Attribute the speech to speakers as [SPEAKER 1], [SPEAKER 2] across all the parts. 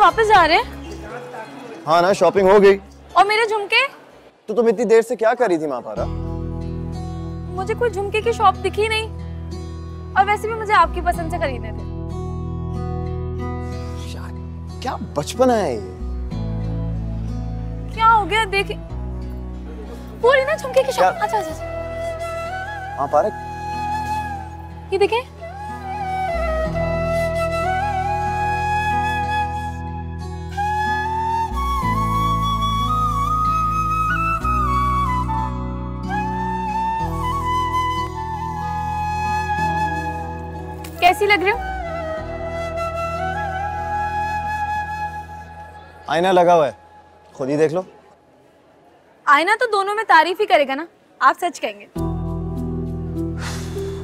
[SPEAKER 1] वापस जा रहे हैं?
[SPEAKER 2] हाँ ना, शॉपिंग हो गई।
[SPEAKER 1] और मेरे झुमके?
[SPEAKER 2] तो तुम इतनी देर से क्या कर रही थी महापारा?
[SPEAKER 1] मुझे कोई झुमके की शॉप दिखी नहीं, और वैसे भी मुझे आपकी पसंद से खरीदने थे।
[SPEAKER 2] यार क्या बचपन है ये।
[SPEAKER 1] क्या हो गया? देखिए पूरी ना झुमके की शॉप। अच्छा अच्छा
[SPEAKER 2] महापारा,
[SPEAKER 1] ये देखें। कैसी लग रही हो?
[SPEAKER 2] आईना लगा हुआ है, खुद ही देख लो।
[SPEAKER 1] आईना तो दोनों में तारीफ ही करेगा ना, आप सच कहेंगे।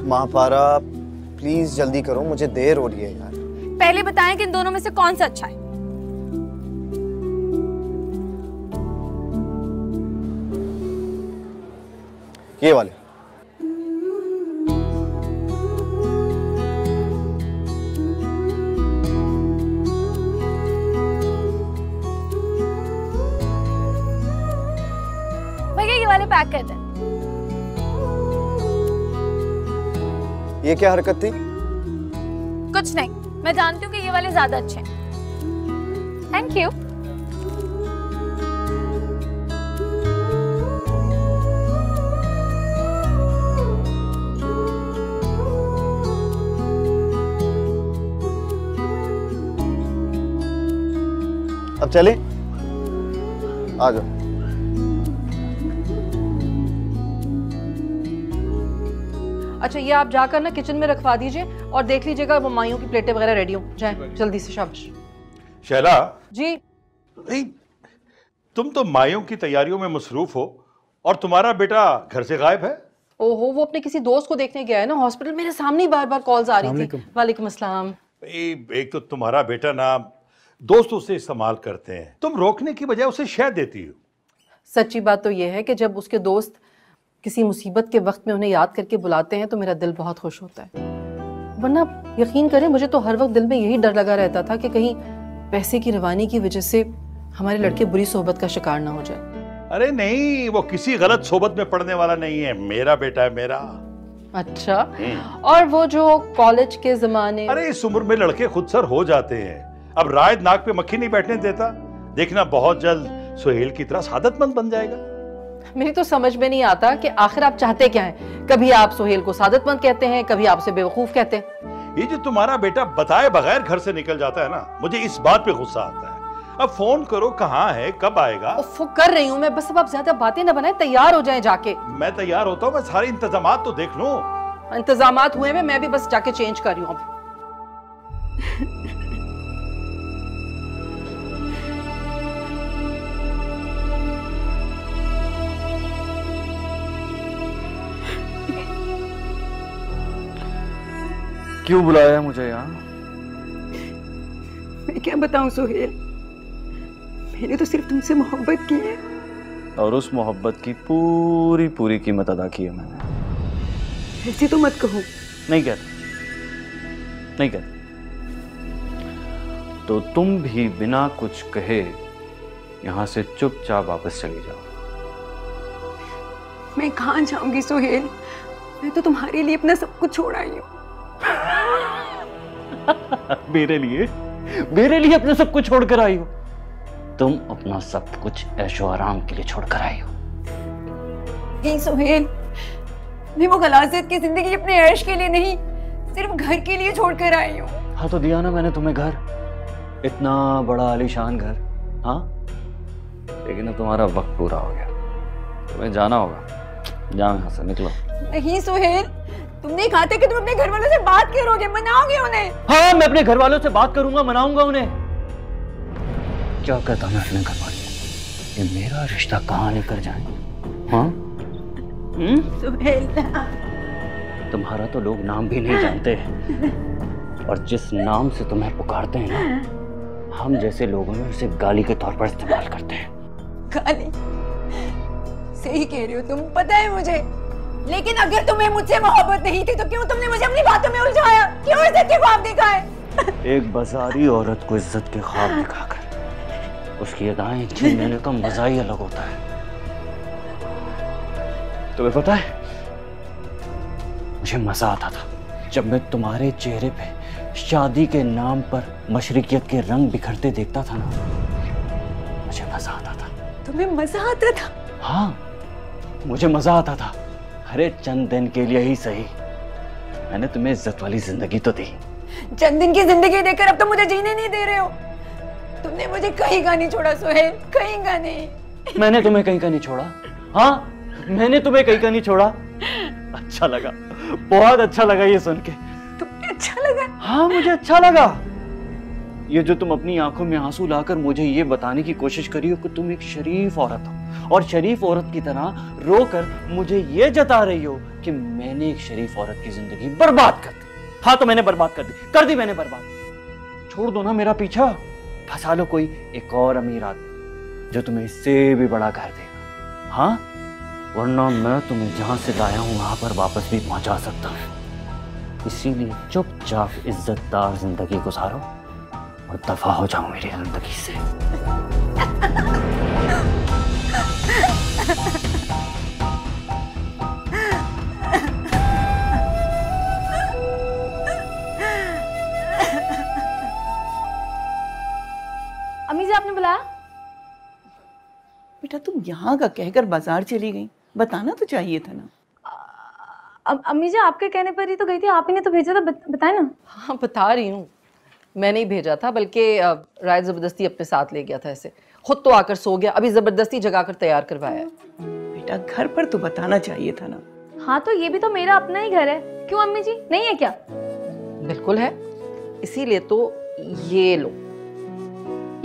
[SPEAKER 2] महापारा प्लीज जल्दी करो, मुझे देर हो रही है यार।
[SPEAKER 1] पहले बताएं कि इन दोनों में से कौन सा अच्छा है।
[SPEAKER 2] ये वाले।
[SPEAKER 1] भैया ये वाले पैक कर दें।
[SPEAKER 2] ये क्या हरकत थी?
[SPEAKER 1] कुछ नहीं, मैं जानती हूँ कि ये वाले ज्यादा अच्छे हैं। Thank you.
[SPEAKER 2] अब चले, आ जाओ।
[SPEAKER 3] अच्छा, ये आप जाकर ना किचन में रखवा दीजिए और देख लीजिएगा वो माइयों की प्लेटें वगैरह रेडी हो जाए जल्दी से। शाबाश।
[SPEAKER 4] शैला
[SPEAKER 3] जी।
[SPEAKER 4] नहीं, तुम तो माइयों की तैयारियों में मसरूफ हो और तुम्हारा बेटा घर से गायब है।
[SPEAKER 3] ओहो, वो अपने किसी दोस्त को देखने गया है ना हॉस्पिटल। मेरे सामने ही बार बार कॉल्स आ रही थी। वालेकुम अस्सलाम।
[SPEAKER 4] एक तो तुम्हारा बेटा ना दोस्त उसे इस्तेमाल करते हैं, तुम रोकने की बजाय उसे शह देती हो।
[SPEAKER 3] सच्ची बात तो ये है कि जब उसके दोस्त किसी मुसीबत के वक्त में उन्हें याद करके बुलाते हैं तो मेरा दिल बहुत खुश होता है। वरना यकीन करें, मुझे तो हर वक्त दिल में यही डर लगा रहता था कि कहीं पैसे की रवानी की वजह से हमारे लड़के बुरी सोहबत का शिकार ना हो जाए।
[SPEAKER 4] अरे नहीं, वो किसी गलत सोबत में पड़ने वाला नहीं है, मेरा बेटा है, मेरा।
[SPEAKER 3] अच्छा, और वो जो कॉलेज के जमाने।
[SPEAKER 4] अरे इस उम्र में लड़के खुद सर हो जाते हैं। अब रायद नाक पे मक्खी नहीं बैठने देता। देखना बहुत जल्द सुहेल की तरह सादतमंद बन जाएगा।
[SPEAKER 3] मेरी तो समझ में नहीं आता कि आखिर आप चाहते क्या हैं। कभी आप सुहेल को सादतमंद कहते हैं, कभी आप उसे बेवकूफ कहते हैं।
[SPEAKER 4] ये जो तुम्हारा बेटा बताए बगैर घर से निकल जाता है ना, मुझे इस बात पे गुस्सा आता है। अब फोन करो, कहाँ है, कब आएगा।
[SPEAKER 3] कर रही हूँ मैं, बस अब आप ज्यादा बातें ना बनाए, तैयार हो जाएं जाके।
[SPEAKER 4] मैं तैयार होता हूँ, मैं सारे इंतजामात तो देख लूं।
[SPEAKER 3] इंतजामात हुए में मैं भी बस जाके चेंज कर रही हूँ अब।
[SPEAKER 5] क्यों बुलाया मुझे यहाँ?
[SPEAKER 6] मैं क्या बताऊं सुहेल, मैंने तो सिर्फ तुमसे मोहब्बत की है।
[SPEAKER 5] और उस मोहब्बत की पूरी पूरी कीमत अदा की है मैंने।
[SPEAKER 6] ऐसे तो मत कहो।
[SPEAKER 5] नहीं कहता, नहीं कहता। तो तुम भी बिना कुछ कहे यहाँ से चुपचाप वापस चली जाओ।
[SPEAKER 6] मैं कहाँ जाऊंगी सुहेल, मैं तो तुम्हारे लिए अपना सब कुछ छोड़ आई हूँ।
[SPEAKER 5] मेरे लिए अपने सब कुछ छोड़कर आई हो? तुम अपना सब कुछ ऐशो आराम के लिए छोड़कर आई हो।
[SPEAKER 6] नहीं सुहेल, मैं वो गलाज़त की जिंदगी अपने ऐश के लिए नहीं, सिर्फ घर के लिए छोड़कर आई हूँ।
[SPEAKER 5] हाँ तो दिया ना मैंने तुम्हें घर, इतना बड़ा आलीशान घर। हाँ, लेकिन अब तुम्हारा वक्त पूरा हो गया, तुम्हें जाना होगा। जाओ यहाँ से, निकलो।
[SPEAKER 6] नहीं सुहेल, तुमने कहा था कि तुम अपने घर वालों से बात करोगे, मनाओगे उन्हें।
[SPEAKER 5] हाँ, मैं अपने घर वालों से बात करूंगा, मनाऊंगा उन्हें। क्या कहता मैं अपने घर वालों, ये मेरा रिश्ता कहाँ लेकर जाए? हाँ?
[SPEAKER 6] सुहेल,
[SPEAKER 5] तुम्हारा तो लोग नाम भी नहीं जानते, और जिस नाम से तुम्हें पुकारते हैं ना, हम जैसे लोगों में उसे गाली के तौर पर इस्तेमाल करते हैं।
[SPEAKER 6] गाली? सही कह रही हो तुम, पता है मुझे। लेकिन अगर तुम्हें मुझसे मोहब्बत नहीं थी तो क्यों तुमने मुझे अपनी बातों में उलझाया? क्यों इस ख्वाब दिखाए?
[SPEAKER 5] एक बाजारी औरत को इज्जत के ख्वाब दिखाकर उसकी अदाएं छीन लेने का मजा ही अलग होता है। तुम्हें पता है, मुझे मजा आता था जब मैं तुम्हारे चेहरे पे शादी के नाम पर मशरिकियत के रंग बिखरते देखता था ना, मुझे मजा आता था।
[SPEAKER 6] तुम्हें मजा आता था?
[SPEAKER 5] हाँ, मुझे मजा आता था। अरे चंद दिन के लिए ही सही, मैंने तुम्हें इज्जत वाली जिंदगी तो दी।
[SPEAKER 6] चंद दिन की जिंदगी देकर अब तो मुझे जीने नहीं दे रहे हो। तुमने मुझे कहीं का नहीं छोड़ा सोहेल, कहीं का नहीं।
[SPEAKER 5] मैंने तुम्हें कहीं का नहीं छोड़ा। हाँ, मैंने तुम्हें कहीं का नहीं छोड़ा। अच्छा लगा, बहुत अच्छा लगा ये सुन के।
[SPEAKER 6] तुम्हें अच्छा लगा?
[SPEAKER 5] हाँ, मुझे अच्छा लगा। ये जो तुम अपनी आंखों में आंसू लाकर मुझे ये बताने की कोशिश करी हो कि तुम एक शरीफ औरत हो, और शरीफ औरत की तरह रोकर मुझे ये जता रही हो कि मैंने एक शरीफ औरत की जिंदगी बर्बाद कर दी। हाँ, तो मैंने बर्बाद कर दी मैंने बर्बाद। छोड़ दो ना मेरा पीछा, फंसा लो कोई एक और अमीर आदमी जो तुम्हें इससे भी बड़ा घर देगा। हाँ, वरना मैं तुम्हें जहां से लाया हूं वहां पर वापस भी पहुंचा सकता हूं। इसीलिए चुपचाप इज्जतदार जिंदगी गुजारो और दफा हो जाओ मेरी जिंदगी से।
[SPEAKER 1] अम्मी जी, आपने बुलाया?
[SPEAKER 7] बेटा तुम यहाँ का कहकर बाजार चली गई, बताना तो चाहिए था ना।
[SPEAKER 1] अम्मी जी, आपके कहने पर ही तो गई थी, आप ही ने तो भेजा था, बताए ना।
[SPEAKER 3] हाँ, बता रही हूँ, मैंने ही भेजा था, बल्कि रायत ज़बरदस्ती अपने साथ ले गया था। ऐसे खुद तो आकर सो गया, अभी ज़बरदस्ती जगाकर तैयार करवाया।
[SPEAKER 7] बेटा घर पर तो बताना चाहिए था ना।
[SPEAKER 1] हाँ, तो ये भी तो मेरा अपना ही घर है। क्यों अम्मी जी, नहीं है क्या?
[SPEAKER 3] बिल्कुल है, इसीलिए तो ये लो।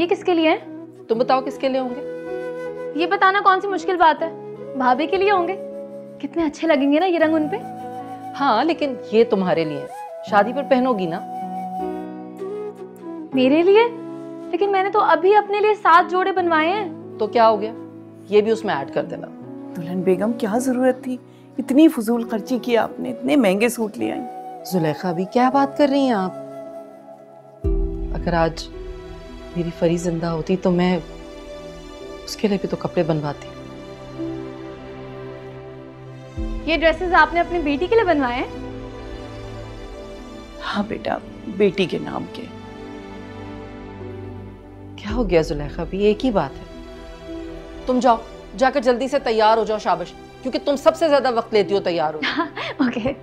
[SPEAKER 1] ये किसके लिए है?
[SPEAKER 3] तुम बताओ किसके लिए होंगे?
[SPEAKER 1] ये बताना कौन सी मुश्किल बात है? भाभी के लिए होंगे। कितने अच्छे लगेंगे ना ये रंग उन पे।
[SPEAKER 3] हाँ, लेकिन ये तुम्हारे लिए है, शादी पर पहनोगी ना।
[SPEAKER 1] मेरे लिए? लेकिन मैंने तो अभी अपने लिए 7 जोड़े बनवाए हैं।
[SPEAKER 3] तो क्या हो गया, ये भी उसमें ऐड कर देना।
[SPEAKER 7] दुल्हन बेगम क्या जरूरत थी, इतनी फजूल खर्ची की आपने, इतने महंगे सूट ले आई।
[SPEAKER 3] जुलेखा भी क्या बात कर रही हैं आप? अगर आज मेरी फरी जिंदा होती तो मैं उसके लिए भी तो कपड़े बनवाती।
[SPEAKER 1] ये ड्रेसेस आपने अपनी बेटी के लिए बनवाए हैं?
[SPEAKER 7] हाँ बेटा, बेटी के नाम के।
[SPEAKER 3] क्या हो गया जुलेखा भी, एक ही बात है। तुम जाओ, जाकर जल्दी से तैयार हो जाओ, शाबाश, क्योंकि तुम सबसे ज्यादा वक्त लेती हो तैयार हो।
[SPEAKER 1] ओके।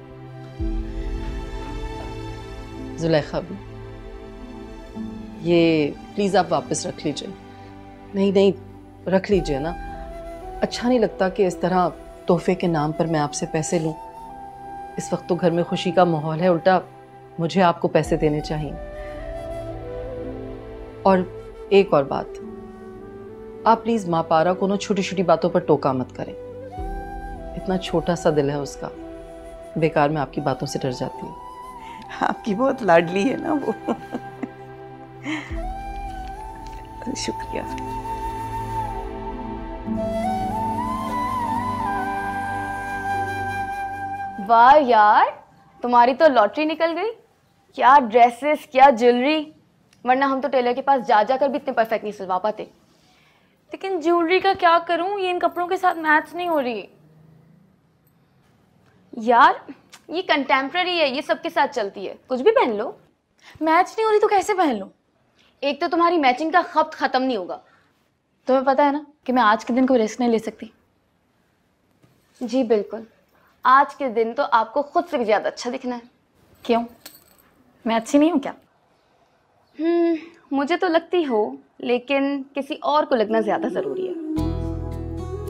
[SPEAKER 3] जुलेखा भी, ये प्लीज आप वापस रख लीजिए। नहीं नहीं, रख लीजिए ना, अच्छा नहीं लगता कि इस तरह तोहफे के नाम पर मैं आपसे पैसे लूं। इस वक्त तो घर में खुशी का माहौल है, उल्टा मुझे आपको पैसे देने चाहिए। और एक और बात, आप प्लीज माँ पारा को ना छोटी छोटी बातों पर टोका मत करें। इतना छोटा सा दिल है उसका, बेकार में आपकी बातों से डर जाती है।
[SPEAKER 7] आपकी बहुत लाडली है ना वो। शुक्रिया।
[SPEAKER 8] वाह यार, तुम्हारी तो लॉटरी निकल गई। क्या ड्रेसेस, क्या ज्वेलरी, वरना हम तो टेलर के पास जा जाकर भी इतने परफेक्ट नहीं सिलवा पाते।
[SPEAKER 1] लेकिन ज्वेलरी का क्या करूं, ये इन कपड़ों के साथ मैच नहीं हो रही।
[SPEAKER 8] यार ये कंटेम्प्रेरी है, ये सबके साथ चलती है, कुछ भी पहन लो।
[SPEAKER 1] मैच नहीं हो रही तो कैसे पहन लूं?
[SPEAKER 8] एक तो तुम्हारी मैचिंग का खपत खत्म नहीं होगा।
[SPEAKER 1] तुम्हें पता है ना कि मैं आज के दिन कोई रिस्क नहीं ले सकती।
[SPEAKER 8] जी बिल्कुल, आज के दिन तो आपको खुद से भी ज्यादा अच्छा दिखना है।
[SPEAKER 1] क्यों, मैं अच्छी नहीं हूँ क्या?
[SPEAKER 8] मुझे तो लगती हो, लेकिन किसी और को लगना ज्यादा जरूरी है।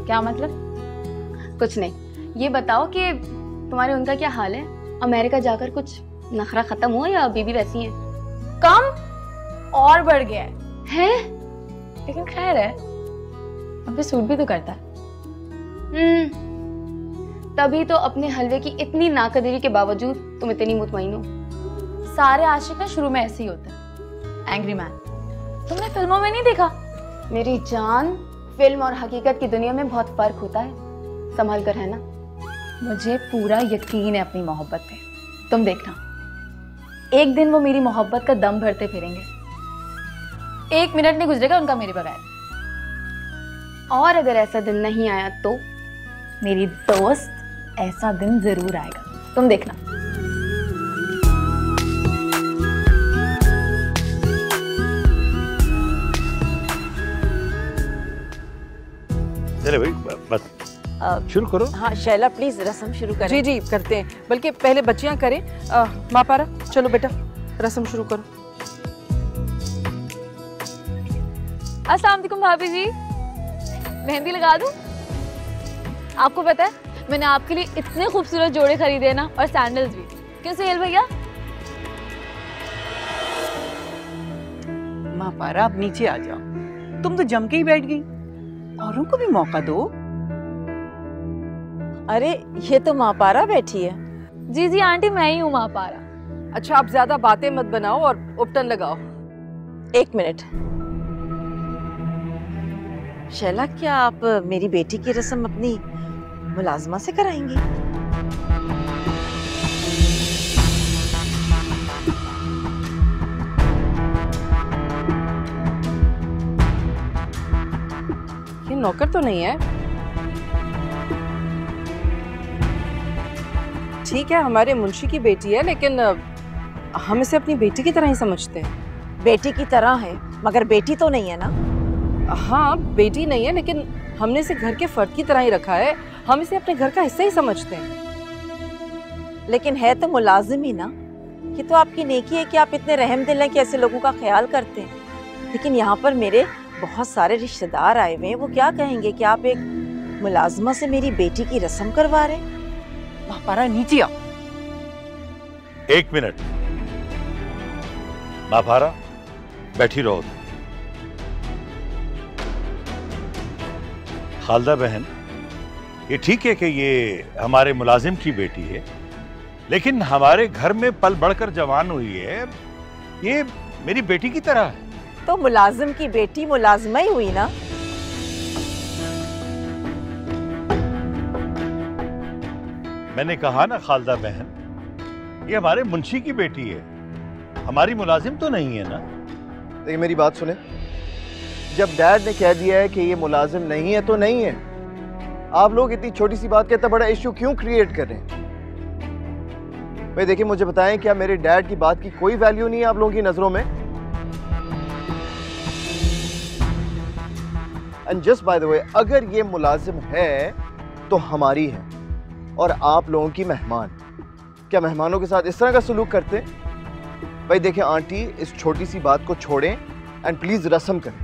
[SPEAKER 1] क्या मतलब?
[SPEAKER 8] कुछ नहीं, ये बताओ कि तुम्हारे उनका क्या हाल है? अमेरिका जाकर कुछ नखरा खत्म हुआ या अभी भी वैसी है?
[SPEAKER 1] कम और बढ़ गया
[SPEAKER 8] है?
[SPEAKER 1] लेकिन खैर है, अभी सूट भी तो करता है।
[SPEAKER 8] तभी तो अपने हलवे की इतनी नाकदरी के बावजूद तुम इतनी मुतमईन हो।
[SPEAKER 1] सारे आशिक ना शुरू में ऐसे ही होते हैं, एंग्री मैन। तुमने फिल्मों में नहीं देखा?
[SPEAKER 8] मेरी जान, फिल्म और हकीकत की दुनिया में बहुत फर्क होता है, संभल कर रहना।
[SPEAKER 1] मुझे पूरा यकीन है अपनी मोहब्बत पे। तुम देखना, एक दिन वो मेरी मोहब्बत का दम भरते फिरेंगे। 1 मिनट नहीं गुजरेगा उनका मेरे बगैर।
[SPEAKER 8] और अगर ऐसा दिन नहीं आया तो?
[SPEAKER 1] मेरी दोस्त, ऐसा दिन जरूर आएगा, तुम देखना।
[SPEAKER 4] चले भाई, बस शुरू करो।
[SPEAKER 9] हाँ शैला प्लीज रस्म शुरू करें।
[SPEAKER 3] जी जी करते हैं, बल्कि पहले बच्चियां करें। माँ पारा चलो बेटा रस्म शुरू करो।
[SPEAKER 1] अस्सलाम वालेकुम भाभी जी, मेहंदी लगा दूं? आपको पता है मैंने आपके लिए इतने खूबसूरत जोड़े खरीदे ना, और सैंडल्स भी। क्यों सुहेल भैया?
[SPEAKER 7] माँ पारा आप नीचे आ जाओ, तुम तो जम के ही बैठ गई, औरों को भी मौका दो।
[SPEAKER 9] अरे ये तो माँ पारा बैठी है।
[SPEAKER 1] जी जी आंटी, मैं ही हूँ माँ पारा।
[SPEAKER 3] अच्छा आप ज्यादा बातें मत बनाओ और उपटन लगाओ।
[SPEAKER 9] 1 मिनट। शैला क्या आप मेरी बेटी की रस्म अपनी मुलाजमा से कराएंगी?
[SPEAKER 3] ये नौकर तो नहीं है? ठीक है हमारे मुंशी की बेटी है, लेकिन हम इसे अपनी बेटी की तरह ही समझते हैं।
[SPEAKER 9] बेटी की तरह है मगर बेटी तो नहीं है ना?
[SPEAKER 3] हाँ बेटी नहीं है, लेकिन हमने इसे घर के फर्द की तरह ही रखा है। हम इसे अपने घर का हिस्सा ही समझते हैं।
[SPEAKER 9] लेकिन है तो मुलाजिम ही ना। ये तो आपकी नेकी है कि आप इतने रहम दिल हैं कि ऐसे लोगों का ख्याल करते हैं। लेकिन यहाँ पर मेरे बहुत सारे रिश्तेदार आए हुए हैं, वो क्या कहेंगे कि आप एक मुलाजमा से मेरी बेटी की रस्म करवा रहे हैं?
[SPEAKER 7] माँ पारा नीचे आओ।
[SPEAKER 4] 1 मिनट। माँ पारा बैठी रहो। खालदा बहन, ये ठीक है कि ये हमारे मुलाजिम की बेटी है, लेकिन हमारे घर में पल बढ़कर जवान हुई है। ये मेरी बेटी की तरह है।
[SPEAKER 9] तो मुलाजिम की बेटी मुलाजिमा ही हुई ना?
[SPEAKER 4] मैंने कहा ना खालदा बहन, ये हमारे मुंशी की बेटी है, हमारी मुलाजिम तो नहीं है ना।
[SPEAKER 2] देखिए मेरी बात सुने, जब डैड ने कह दिया है कि ये मुलाजिम नहीं है तो नहीं है। आप लोग इतनी छोटी सी बात के इतना बड़ा इश्यू क्यों क्रिएट कर रहे हैं? भाई देखिए मुझे बताएं, क्या मेरे डैड की बात की कोई वैल्यू नहीं है आप लोगों की नजरों में? And just by the way, अगर ये मुलाजिम है तो हमारी है और आप लोगों की मेहमान। क्या मेहमानों के साथ इस तरह का सलूक करते? भाई देखिए आंटी, इस छोटी सी बात को छोड़ें एंड प्लीज रस्म करें।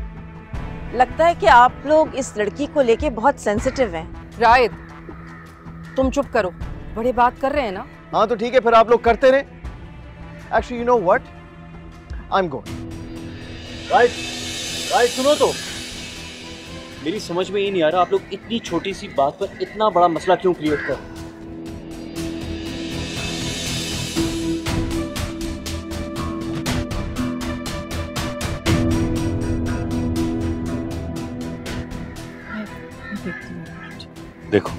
[SPEAKER 9] लगता है कि आप लोग इस लड़की को लेके बहुत सेंसिटिव हैं।
[SPEAKER 3] रायद तुम चुप करो, बड़े बात कर रहे हैं ना।
[SPEAKER 2] हाँ तो ठीक है, फिर आप लोग करते रहे। Actually you know what, I am going.
[SPEAKER 5] Right सुनो तो, मेरी समझ में ये नहीं आ रहा आप लोग इतनी छोटी सी बात पर इतना बड़ा मसला क्यों क्रिएट कर रहे हैं?
[SPEAKER 4] देखो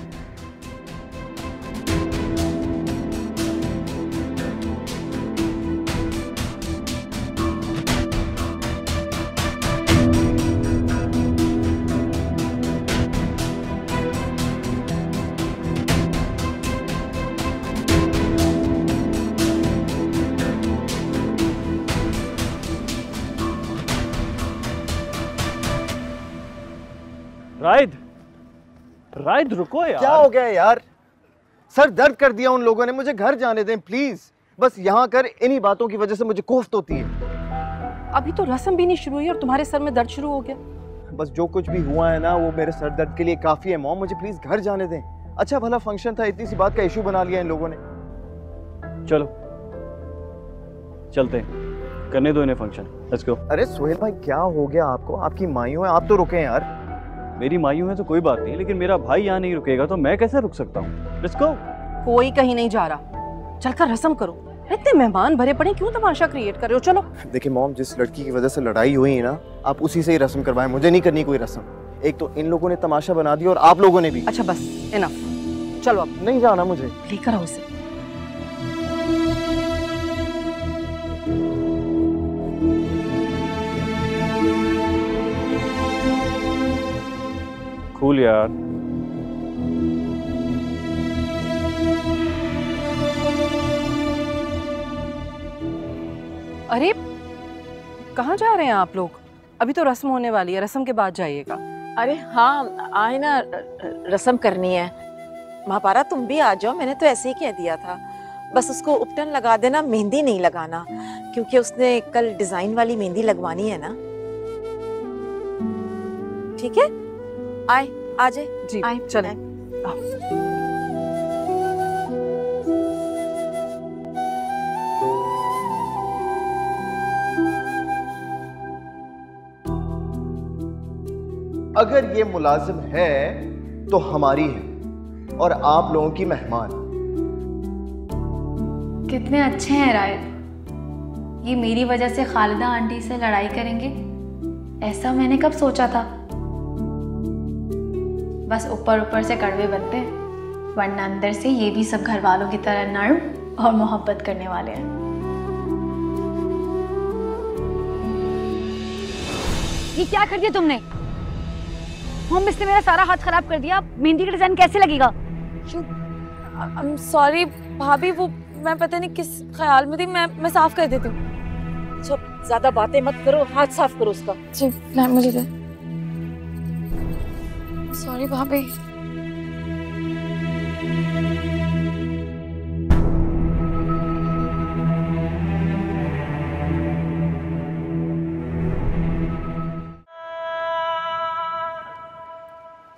[SPEAKER 5] राइद रुको यार।
[SPEAKER 2] क्या हो गया यार? सर दर्द कर दिया उन लोगों ने, मुझे घर जाने दें प्लीज। बस यहाँ कर, इन्हीं बातों की वजह से मुझे कोफ्त होती है।
[SPEAKER 3] अभी तो रस्म भी नहीं शुरू हुई और तुम्हारे सर में दर्द शुरू हो गया।
[SPEAKER 2] बस जो कुछ भी हुआ है ना, वो मेरे सर दर्द के लिए काफी है मॉम, मुझे प्लीज घर जाने दें। अच्छा भला फंक्शन था, इतनी सी बात का इशू बना लिया इन लोगों ने।
[SPEAKER 5] चलो चलते हैं, करने दो इन्हें फंक्शन। Let's go.
[SPEAKER 2] अरे सोहेल भाई क्या हो गया आपको? आपकी मायूं है, आप तो रुके यार।
[SPEAKER 5] मेरी मायूं है तो कोई बात नहीं, लेकिन मेरा भाई यहाँ नहीं रुकेगा तो मैं कैसे रुक सकता हूँ? Let's go.
[SPEAKER 3] कोई कहीं नहीं जा रहा, चलकर रस्म करो। इतने मेहमान भरे पड़े, क्यों तमाशा क्रिएट कर रहे हो? चलो।
[SPEAKER 2] देखिए मॉम, जिस लड़की की वजह से लड़ाई हुई है ना, आप उसी से ही रस्म करवाएं, मुझे नहीं करनी कोई रस्म। एक तो इन लोगों ने तमाशा बना दिया और आप लोगों ने भी।
[SPEAKER 3] अच्छा बस इनफ, चलो अब
[SPEAKER 2] नहीं जाना मुझे।
[SPEAKER 3] लेकर आओ इसे।
[SPEAKER 10] कूल यार।
[SPEAKER 3] अरे कहाँ जा रहे हैं आप लोग? अभी तो रस्म होने वाली है, रस्म के बाद जाइएगा।
[SPEAKER 9] अरे हाँ आए ना, रस्म करनी है। महापारा तुम भी आ जाओ, मैंने तो ऐसे ही कह दिया था। बस उसको उपटन लगा देना, मेहंदी नहीं लगाना, क्योंकि उसने कल डिजाइन वाली मेहंदी लगवानी है ना। ठीक है, आए आ जाए
[SPEAKER 3] जी
[SPEAKER 9] आए
[SPEAKER 3] चलें।
[SPEAKER 2] अगर ये मुलाजिम है तो हमारी है और आप लोगों की मेहमान।
[SPEAKER 1] कितने अच्छे हैं रायत। ये मेरी वजह से खालिदा आंटी से लड़ाई करेंगे, ऐसा मैंने कब सोचा था। बस ऊपर ऊपर से कड़वे बनते हैं, वरना अंदर से ये भी सब घर वालों की तरह नर्म और मोहब्बत करने वाले हैं।
[SPEAKER 8] ये क्या कर दिया तुमने? मॉम, इसने मेरा सारा हाथ खराब कर दिया। मेहंदी का डिजाइन कैसे लगेगा?
[SPEAKER 1] सॉरी भाभी, वो मैं पता नहीं किस ख्याल में थी। मैं साफ कर देती हूँ।
[SPEAKER 9] अच्छा ज्यादा बातें मत करो, हाथ साफ करो उसका।
[SPEAKER 1] जी ला मुझे दे। सॉरी भाभी।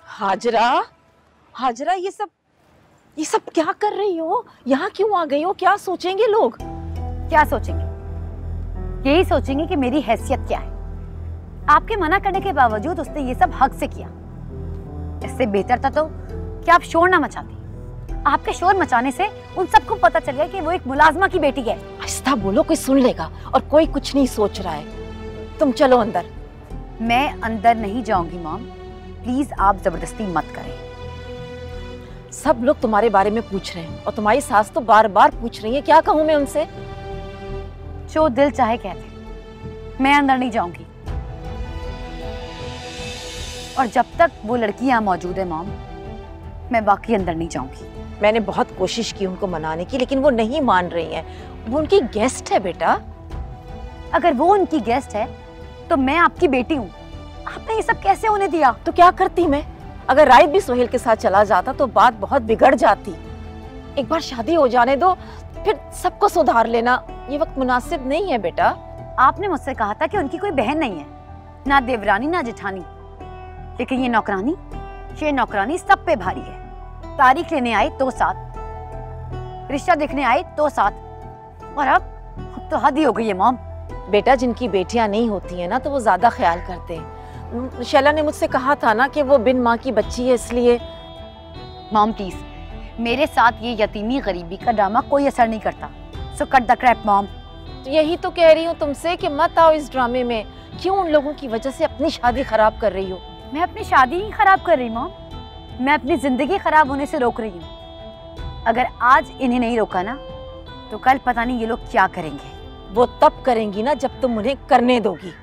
[SPEAKER 9] हाजरा, हाजरा ये सब क्या कर रही हो? यहाँ क्यों आ गई हो? क्या सोचेंगे लोग?
[SPEAKER 8] क्या सोचेंगे? यही सोचेंगे कि मेरी हैसियत क्या है। आपके मना करने के बावजूद उसने ये सब हक से किया। इससे बेहतर था तो कि आप शोर ना मचाती। आपके शोर मचाने से उन सबको पता चल गया कि वो एक मुलाजमा की बेटी है।
[SPEAKER 9] आहिस्ता बोलो, कोई सुन लेगा। और कोई कुछ नहीं सोच रहा है। तुम चलो अंदर।
[SPEAKER 8] मैं अंदर नहीं जाऊंगी मॉम, प्लीज आप जबरदस्ती मत करें।
[SPEAKER 9] सब लोग तुम्हारे बारे में पूछ रहे हैं और तुम्हारी सास तो बार बार पूछ रही है। क्या कहूँ मैं उनसे?
[SPEAKER 8] जो दिल चाहे कहते, मैं अंदर नहीं जाऊंगी। और जब तक वो लड़की यहाँ मौजूद है मॉम, मैं बाकी अंदर नहीं जाऊंगी।
[SPEAKER 9] मैंने बहुत कोशिश की उनको मनाने की, लेकिन वो नहीं मान रही हैं। वो उनकी गेस्ट है बेटा।
[SPEAKER 8] अगर वो उनकी गेस्ट है तो मैं आपकी बेटी हूँ। आपने ये सब कैसे होने दिया?
[SPEAKER 9] तो क्या करती मैं? अगर राइद भी सोहेल के साथ चला जाता तो बात बहुत बिगड़ जाती। एक बार शादी हो जाने दो, फिर सबको सुधार लेना। ये वक्त मुनासिब नहीं है बेटा।
[SPEAKER 8] आपने मुझसे कहा था कि उनकी कोई बहन नहीं है, ना देवरानी ना जेठानी। लेकिन ये नौकरानी सब पे भारी है। तारीख लेने आए तो साथ, रिश्ता देखने आए तो साथ। और अब तो हद ही हो गई है मॉम।
[SPEAKER 9] बेटा, जिनकी बेटियां नहीं होती है ना तो वो ज्यादा ख्याल करते हैं। शैला ने मुझसे कहा था ना कि वो बिन माँ की बच्ची है, इसलिए।
[SPEAKER 8] मॉम प्लीज, मेरे साथ ये यतीमी गरीबी का ड्रामा कोई असर नहीं करता। So cut the Krebs mom.
[SPEAKER 9] यही तो कह रही हूँ तुमसे कि मत आओ इस ड्रामे में। क्यों उन लोगों की वजह से अपनी शादी खराब कर रही हो?
[SPEAKER 8] मैं अपनी शादी ही खराब कर रही मॉम, मैं अपनी जिंदगी खराब होने से रोक रही हूँ। अगर आज इन्हें नहीं रोका ना तो कल पता नहीं ये लोग क्या करेंगे।
[SPEAKER 9] वो तब करेंगी ना जब तुम उन्हें करने दोगी।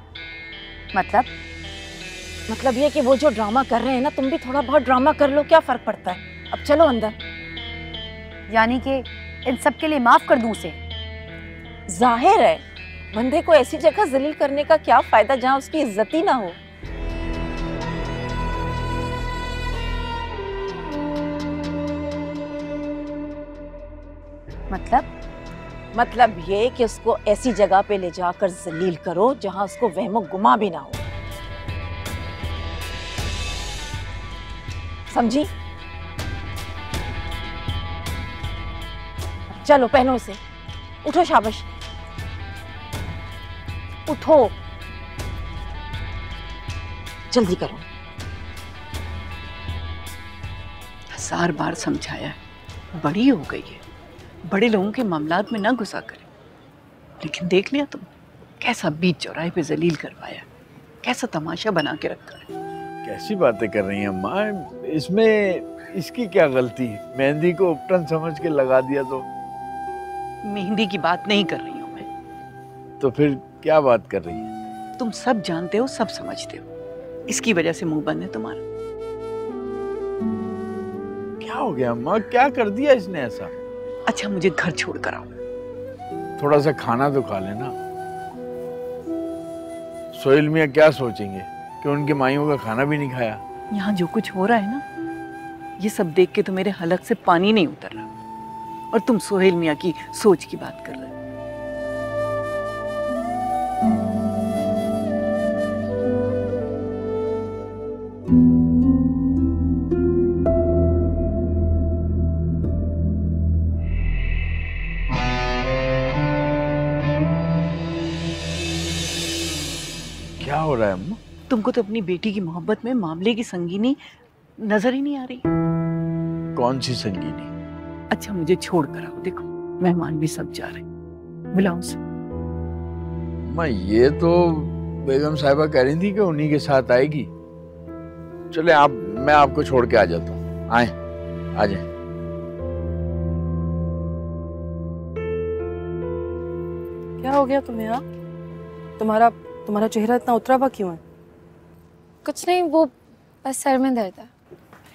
[SPEAKER 9] मतलब ये कि वो जो ड्रामा कर रहे हैं ना, तुम भी थोड़ा बहुत ड्रामा कर लो, क्या फर्क पड़ता है। अब चलो अंदर।
[SPEAKER 8] यानी कि इन सब के लिए माफ कर दूं उसे?
[SPEAKER 9] जाहिर है, बंदे को ऐसी जगह जलील करने का क्या फायदा जहां उसकी इज्जत ही ना हो। मतलब ये कि उसको ऐसी जगह पे ले जाकर जलील करो जहां उसको वहमो गुमा भी ना हो। समझी? चलो पहनो इसे। उठो, शाबाश, उठो, जल्दी करो।
[SPEAKER 7] 1000 बार समझाया है, बड़ी हो गई है, बड़े लोगों के मामलात में ना घुसा करे। लेकिन देख लिया तुम, कैसा बीच चौराहे पे जलील करवाया, कैसा तमाशा बना के रखा है।
[SPEAKER 10] कैसी बातें कर रही हैं अम्मा? इसमें इसकी क्या गलती? मेहंदी को उपटन समझ के लगा दिया तो।
[SPEAKER 7] मेहंदी की बात नहीं कर रही हूँ मैं।
[SPEAKER 10] तो फिर क्या बात कर रही है?
[SPEAKER 7] तुम सब जानते हो, सब समझते हो, इसकी वजह से मुंह बंद है तुम्हारा।
[SPEAKER 10] हो गया अम्मा, क्या कर दिया इसने ऐसा?
[SPEAKER 7] अच्छा मुझे घर छोड़ कर आओ।
[SPEAKER 10] थोड़ा सा खाना तो खा लेना। सोहेल मियाँ क्या सोचेंगे कि उनकी माइयों का खाना भी नहीं खाया।
[SPEAKER 7] यहाँ जो कुछ हो रहा है ना, ये सब देख के तो मेरे हलक से पानी नहीं उतर रहा, और तुम सोहेल मियाँ की सोच की बात कर रहे हो।
[SPEAKER 10] क्या हो रहा है अम्मा?
[SPEAKER 7] तुमको तो अपनी बेटी की मोहब्बत में मामले की संगीनी नजर ही नहीं आ रही।
[SPEAKER 10] कौन सी संगीनी?
[SPEAKER 7] अच्छा मुझे छोड़ कर आओ, देखो मेहमान भी सब जा रहे, बुलाओ उसे।
[SPEAKER 10] अम्मा ये तो बेगम साहिबा कह रही थी कि उन्हीं के साथ आएगी। चले आप, मैं आपको छोड़ के आ जाता हूँ। आए, आ जाए।
[SPEAKER 3] क्या हो गया तुम्हें? हाँ, तुम्हारा चेहरा इतना उतरा हुआ क्यों है?
[SPEAKER 1] कुछ नहीं, वो बस सर में दर्द है।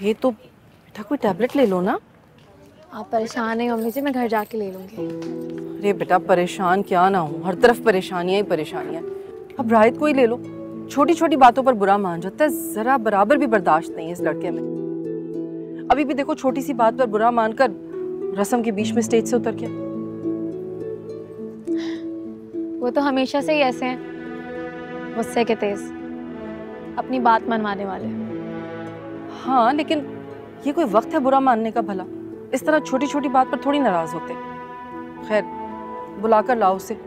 [SPEAKER 3] ये तो बेटा कोई टैबलेट ले लो ना।
[SPEAKER 1] आप परेशान हैं मम्मी जी, मैं घर जाके ले लूंगी।
[SPEAKER 3] अरे बेटा परेशान क्या ना हो, हर तरफ परेशानियां ही परेशानियां। अब राहित को ही ले लो, छोटी छोटी बातों पर बुरा मान जाता है, जरा बराबर भी बर्दाश्त नहीं है इस लड़के में। अभी भी देखो छोटी सी बात पर बुरा मानकर रस्म के बीच में स्टेज से उतर गया।
[SPEAKER 1] वो तो हमेशा से ही ऐसे हैं, गुस्से के तेज, अपनी बात मनवाने वाले।
[SPEAKER 3] हाँ लेकिन ये कोई वक्त है बुरा मानने का भला? इस तरह छोटी छोटी बात पर थोड़ी नाराज होते। खैर बुलाकर लाओ उसे,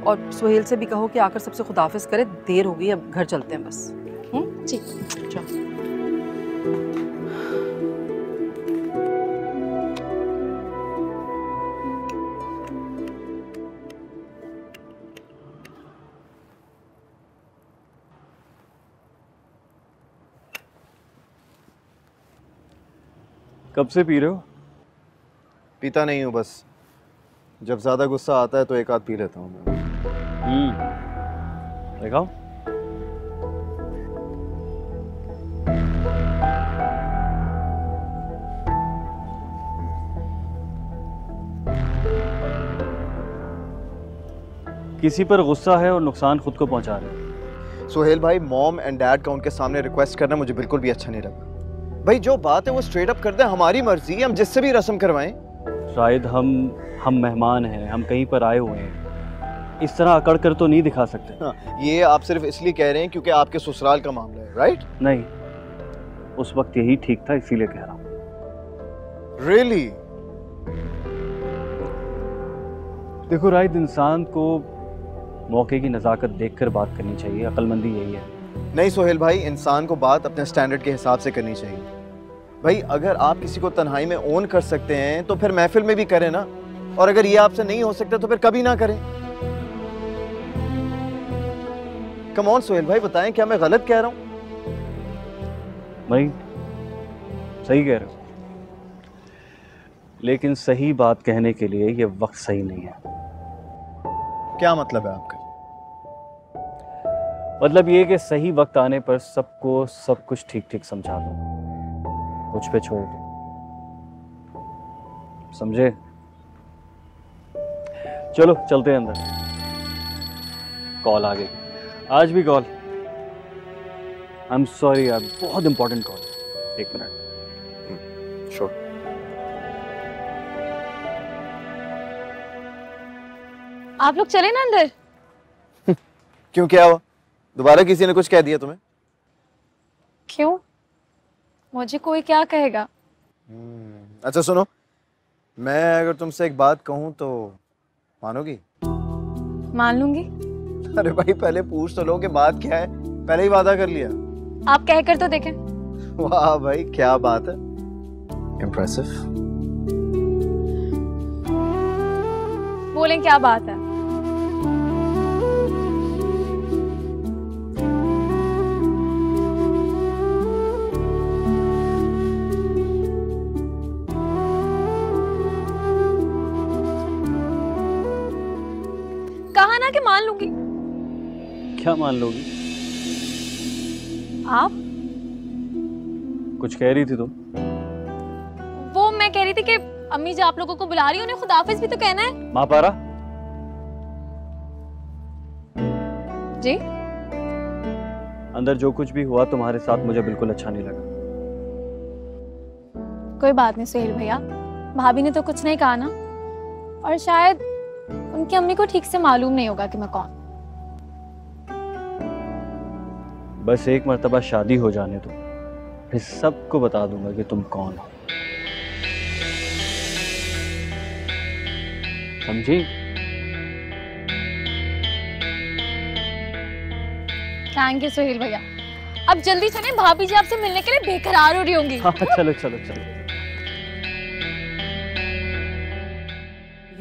[SPEAKER 3] और सुहेल से भी कहो कि आकर सबसे खुदाफिज करे, देर हो गई, अब घर चलते हैं बस।
[SPEAKER 1] ठीक,
[SPEAKER 3] चलो।
[SPEAKER 5] कब से पी रहे हो?
[SPEAKER 2] पीता नहीं हूँ, बस जब ज्यादा गुस्सा आता है तो एक आध पी लेता हूँ।
[SPEAKER 5] दिखाओ। किसी पर गुस्सा है और नुकसान खुद को पहुंचा रहे हो।
[SPEAKER 2] सोहेल भाई, मॉम एंड डैड का उनके सामने रिक्वेस्ट करना मुझे बिल्कुल भी अच्छा नहीं लगा। भाई जो बात है वो स्ट्रेट अप कर दें, हमारी मर्जी है, हम जिससे भी रस्म करवाएं।
[SPEAKER 5] शायद हम मेहमान हैं, हम कहीं पर आए हुए हैं, इस तरह अकड़ कर तो नहीं दिखा सकते।
[SPEAKER 2] हाँ, ये आप सिर्फ इसलिए कह रहे हैं क्योंकि आपके ससुराल का मामला है, राइट?
[SPEAKER 5] नहीं, उस वक्त यही ठीक था, इसीलिए कह रहा हूँ।
[SPEAKER 2] रियली?
[SPEAKER 5] देखो राहित, इंसान को मौके की नज़ाकत देखकर बात करनी चाहिए, अक्लमंदी यही है।
[SPEAKER 2] नहीं सोहेल भाई, इंसान को बात अपने स्टैंडर्ड के हिसाब से करनी चाहिए। भाई अगर आप किसी को तन्हाई में ओन कर सकते हैं तो फिर महफिल में भी करें ना, और अगर ये आपसे नहीं हो सकता तो फिर कभी ना करें। कम ऑन सोहेल भाई, बताएं क्या मैं गलत कह रहा हूं?
[SPEAKER 5] नहीं, सही कह रहे हो, लेकिन सही बात कहने के लिए ये वक्त सही नहीं है।
[SPEAKER 2] क्या मतलब है आपका?
[SPEAKER 5] मतलब ये कि सही वक्त आने पर सबको सब कुछ ठीक ठीक समझा दो, मुझ पे छोड़ दो, समझे? चलो चलते हैं अंदर। कॉल आ गई, आज भी कॉल। आई एम सॉरी यार, बहुत इंपॉर्टेंट कॉल। एक मिनट।
[SPEAKER 2] श्योर।
[SPEAKER 1] आप लोग चले ना अंदर।
[SPEAKER 2] क्यों, क्या हुआ? दोबारा किसी ने कुछ कह दिया तुम्हें?
[SPEAKER 1] क्यों? मुझे कोई क्या कहेगा?
[SPEAKER 2] अच्छा सुनो, मैं अगर तुमसे एक बात कहूं तो मानोगी?
[SPEAKER 1] मान लूंगी।
[SPEAKER 2] अरे भाई पहले पूछ तो लो कि बात क्या है, पहले ही वादा कर लिया।
[SPEAKER 1] आप कहकर तो देखें।
[SPEAKER 2] वाह भाई क्या बात है, इम्प्रेसिव।
[SPEAKER 1] बोलें क्या बात है? कहा ना कि मान लूंगी।
[SPEAKER 5] क्या मान लोगी?
[SPEAKER 1] आप
[SPEAKER 5] कुछ कह रही थी तुम?
[SPEAKER 1] वो रही थी कि अम्मी जो आप लोगों को बुला रही है उन्हें खुदाफिज भी तो कहना है।
[SPEAKER 5] माँ पारा
[SPEAKER 1] जी
[SPEAKER 5] अंदर जो कुछ भी हुआ तुम्हारे साथ मुझे बिल्कुल अच्छा नहीं लगा।
[SPEAKER 1] कोई बात नहीं सुहेल भैया, भाभी ने तो कुछ नहीं कहा ना, और शायद उनकी अम्मी को ठीक से मालूम नहीं होगा कि मैं कौन।
[SPEAKER 5] बस एक मर्तबा शादी हो जाने दो, फिर सबको बता दूंगा कि तुम कौन हो, समझी?
[SPEAKER 1] थैंक यू सुहेल भैया। अब जल्दी चलें, भाभी जी आपसे मिलने के लिए बेकरार हो रही होंगी।
[SPEAKER 5] हाँ चलो चलो चलो।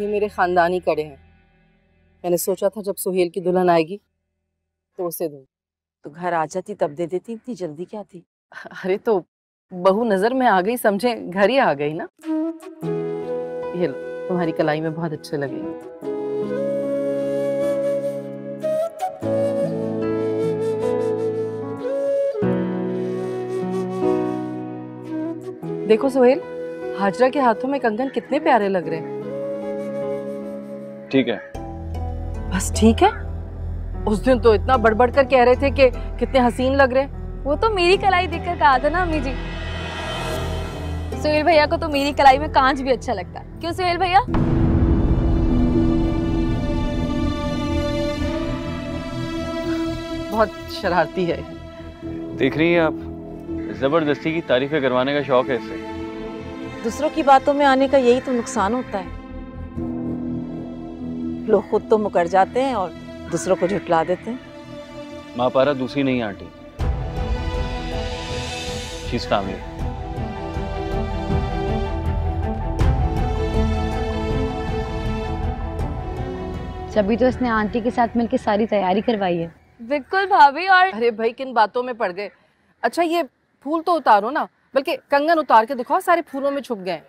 [SPEAKER 3] ये मेरे खानदानी कड़े हैं। मैंने सोचा था जब सुहेल की दुल्हन आएगी तो उसे दूं।
[SPEAKER 9] तो घर आ जाती तब दे देती, इतनी जल्दी क्या थी?
[SPEAKER 3] अरे तो बहू नजर में आ गई, समझे घर ही आ गई ना। ये लो, तुम्हारी कलाई में बहुत अच्छे लगेंगे। देखो सुहेल, हाजरा के हाथों में कंगन कितने प्यारे लग रहे हैं।
[SPEAKER 5] ठीक है।
[SPEAKER 3] बस ठीक है? उस दिन तो इतना बढ़ कर कह रहे थे कि कितने हसीन लग रहे हैं।
[SPEAKER 1] वो तो मेरी कलाई देखकर कहा था ना अम्मी जी। सुहेल भैया को तो मेरी कलाई में कांच भी अच्छा लगता है, क्यों सुहेल भैया?
[SPEAKER 3] बहुत शरारती है।
[SPEAKER 5] देख रही हैं आप, जबरदस्ती की तारीफें करवाने का शौक है इससे।
[SPEAKER 9] दूसरों की बातों में आने का यही तो नुकसान होता है, लोग खुद तो मुकर जाते हैं और दूसरों को झुठला देते हैं।
[SPEAKER 5] माँ पारा दूसरी नहीं आंटी, शी इज फैमिली।
[SPEAKER 8] तभी तो इसने आंटी के साथ मिलकर सारी तैयारी करवाई है।
[SPEAKER 1] बिल्कुल भाभी। और
[SPEAKER 3] अरे भाई किन बातों में पड़ गए। अच्छा ये फूल तो उतारो ना, बल्कि कंगन उतार के दिखाओ, सारे फूलों में छुप गए।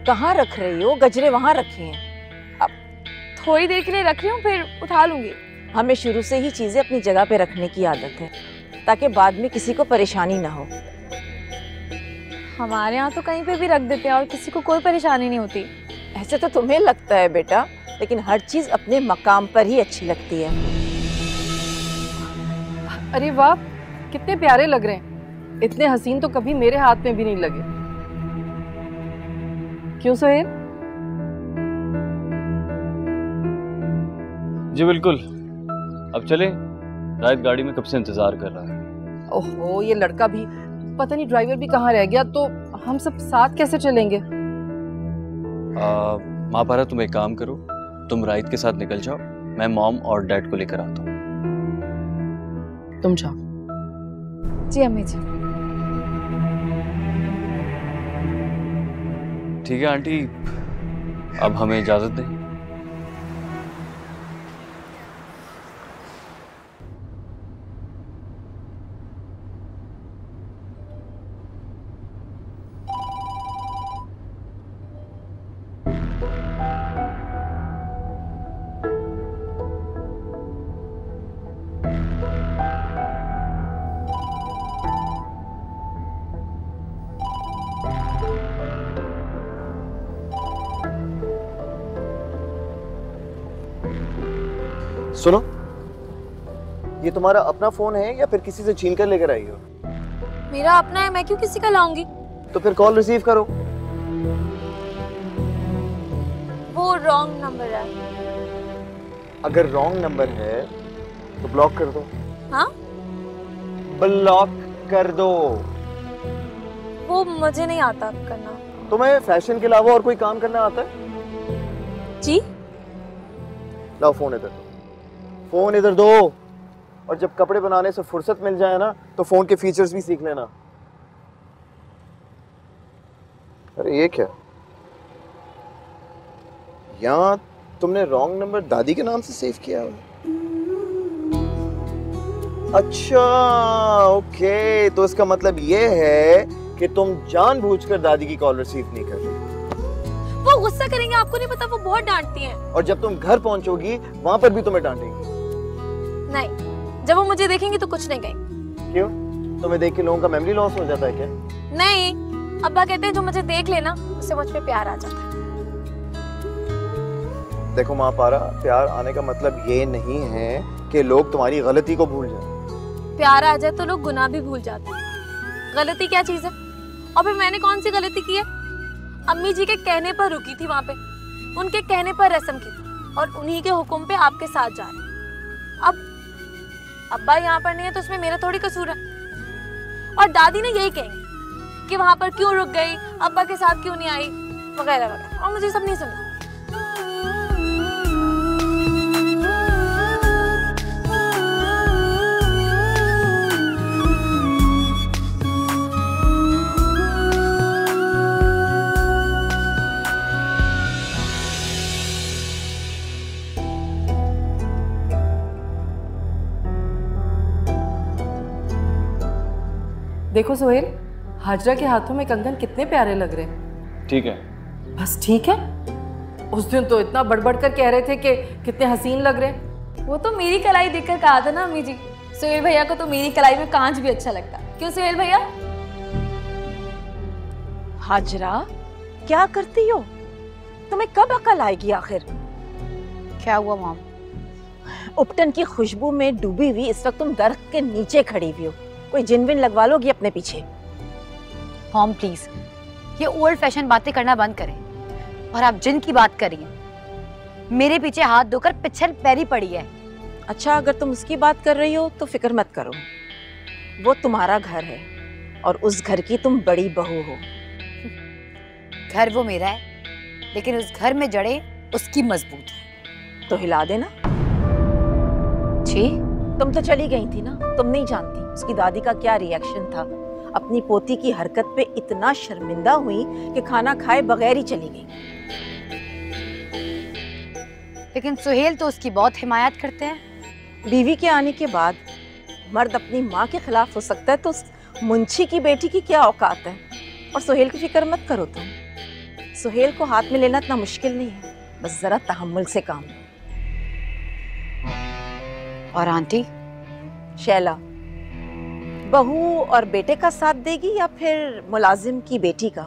[SPEAKER 9] कहाँ रख रही हो? गजरे वहां रखे हैं।
[SPEAKER 1] अब थोड़ी देर के लिए रख रही हूँ, फिर उठा लूंगी।
[SPEAKER 9] हमें शुरू से ही चीजें अपनी जगह पे रखने की आदत है, ताकि बाद में किसी को परेशानी ना हो।
[SPEAKER 1] हमारे यहाँ तो कहीं पे भी रख देते हैं और किसी को कोई परेशानी नहीं होती।
[SPEAKER 9] ऐसे तो तुम्हें लगता है बेटा, लेकिन हर चीज अपने मकाम पर ही अच्छी लगती है।
[SPEAKER 3] अरे वाह, कितने प्यारे लग रहे हैं। इतने हसीन तो कभी मेरे हाथ में भी नहीं लगे। क्यों सोहेल?
[SPEAKER 5] जी बिल्कुल। अब चले, रायत गाड़ी में कब से इंतजार कर रहा है।
[SPEAKER 3] ओहो, ये लड़का भी पता नहीं ड्राइवर भी कहाँ रह गया, तो हम सब साथ कैसे चलेंगे?
[SPEAKER 5] माँ पारा तुम एक काम करो, तुम रायत के साथ निकल जाओ, मैं मॉम और डैड को लेकर आता हूँ।
[SPEAKER 3] तुम जाओ।
[SPEAKER 1] जी अम्मी जी।
[SPEAKER 5] ठीक है आंटी, अब हमें इजाजत दें।
[SPEAKER 2] सुनो, ये तुम्हारा अपना फोन है या फिर किसी से छीन कर लेकर आई हो?
[SPEAKER 1] मेरा अपना है, मैं क्यों किसी का लाऊंगी?
[SPEAKER 2] तो फिर कॉल रिसीव करो।
[SPEAKER 1] वो रॉन्ग नंबर है।
[SPEAKER 2] अगर रॉन्ग नंबर है तो ब्लॉक कर दो।
[SPEAKER 1] हाँ?
[SPEAKER 2] ब्लॉक कर दो।
[SPEAKER 1] वो मुझे नहीं आता करना।
[SPEAKER 2] तुम्हें फैशन के अलावा और कोई काम करना आता है?
[SPEAKER 1] जी?
[SPEAKER 2] लाओ फोन इधर दो। फोन इधर दो। और जब कपड़े बनाने से फुर्सत मिल जाए ना, तो फोन के फीचर्स भी सीख लेना। अरे ये क्या? यहाँ तुमने रॉन्ग नंबर दादी के नाम से सेव किया है। अच्छा, ओके, तो इसका मतलब ये है कि तुम जानबूझकर दादी की कॉल रिसीव नहीं कर रही।
[SPEAKER 1] वो गुस्सा करेंगे, आपको नहीं पता, वो बहुत डांटती हैं।
[SPEAKER 2] और जब तुम घर पहुंचोगी वहां पर भी तुम्हें डांटेंगी।
[SPEAKER 1] नहीं, जब वो मुझे देखेंगी तो कुछ नहीं कहेंगी।
[SPEAKER 2] क्यों? तुम्हें देख के लोगों का मेमोरी लॉस हो जाता है क्या?
[SPEAKER 1] नहीं, अब्बा कहते हैं जो मुझे देख लेना उससे मुझ पे प्यार आ जाता है।
[SPEAKER 2] देखो माँ पारा, प्यार आने का मतलब ये नहीं है कि लोग तुम्हारी गलती को भूल जाए।
[SPEAKER 1] प्यार आ जाए तो लोग गुनाह भी भूल जाते हैं। गलती क्या चीज है? और फिर मैंने कौन सी गलती की है? अम्मी जी के कहने पर रुकी थी वहां पे, उनके कहने पर रस्म की थी और उन्हीं के हुक्म पे आपके साथ जा रहे। अब अब्बा यहाँ पर नहीं है तो उसमें मेरा थोड़ी कसूर है। और दादी ने यही कहेंगे कि वहां पर क्यों रुक गई, अब्बा के साथ क्यों नहीं आई, वगैरह वगैरह, और मुझे सब नहीं सुनना।
[SPEAKER 3] देखो सोहेल, हाजरा के हाथों में कंगन कितने प्यारे लग रहे हैं।
[SPEAKER 5] ठीक है।
[SPEAKER 3] बस ठीक है? उस दिन तो इतना बड़बड़ कर कह रहे थे कि कितने हसीन लग रहे हैं।
[SPEAKER 1] वो तो मेरी कलाई देखकर कहा था ना अम्मी जी। सोहेल भैया को तो मेरी कलाई में कांच भी अच्छा लगता है, क्यों सोहेल भैया?
[SPEAKER 9] हाजरा, क्या करती हो? तुम्हें कब अकल आएगी आखिर?
[SPEAKER 8] क्या हुआ मॉम?
[SPEAKER 9] उपटन की खुशबू में डूबी हुई इस वक्त तुम दरख्त के नीचे खड़ी हुई हो। कोई जिन विन लगवा लोगी अपने पीछे।
[SPEAKER 8] मॉम प्लीज, ये ओल्ड फैशन बातें करना बंद करें। और आप जिन की बात कर रही हैं, मेरे पीछे हाथ धोकर पिछल पैरी पड़ी है।
[SPEAKER 9] अच्छा, अगर तुम उसकी बात कर रही हो तो फिक्र मत करो, वो तुम्हारा घर है और उस घर की तुम बड़ी बहू हो।
[SPEAKER 8] घर वो मेरा है, लेकिन उस घर में जड़े उसकी मजबूत है।
[SPEAKER 9] तो हिला देना।
[SPEAKER 8] छी,
[SPEAKER 9] तुम तो चली गई थी ना, तुम नहीं जानती उसकी दादी का क्या रिएक्शन था। अपनी पोती की हरकत पे इतना शर्मिंदा हुई कि खाना खाए बगैर ही चली गई।
[SPEAKER 8] लेकिन सुहेल तो उसकी बहुत हिमायत करते हैं।
[SPEAKER 9] बीवी के आने के बाद मर्द अपनी माँ के खिलाफ हो सकता है तो उस मुंशी की बेटी की क्या औकात है। और सुहेल की फिक्र मत करो तुम, सुहेल को हाथ में लेना इतना मुश्किल नहीं है, बस जरा तहम्मुल से काम।
[SPEAKER 8] और आंटी?
[SPEAKER 9] शैला बहू और बेटे का साथ देगी या फिर मुलाजिम की बेटी का?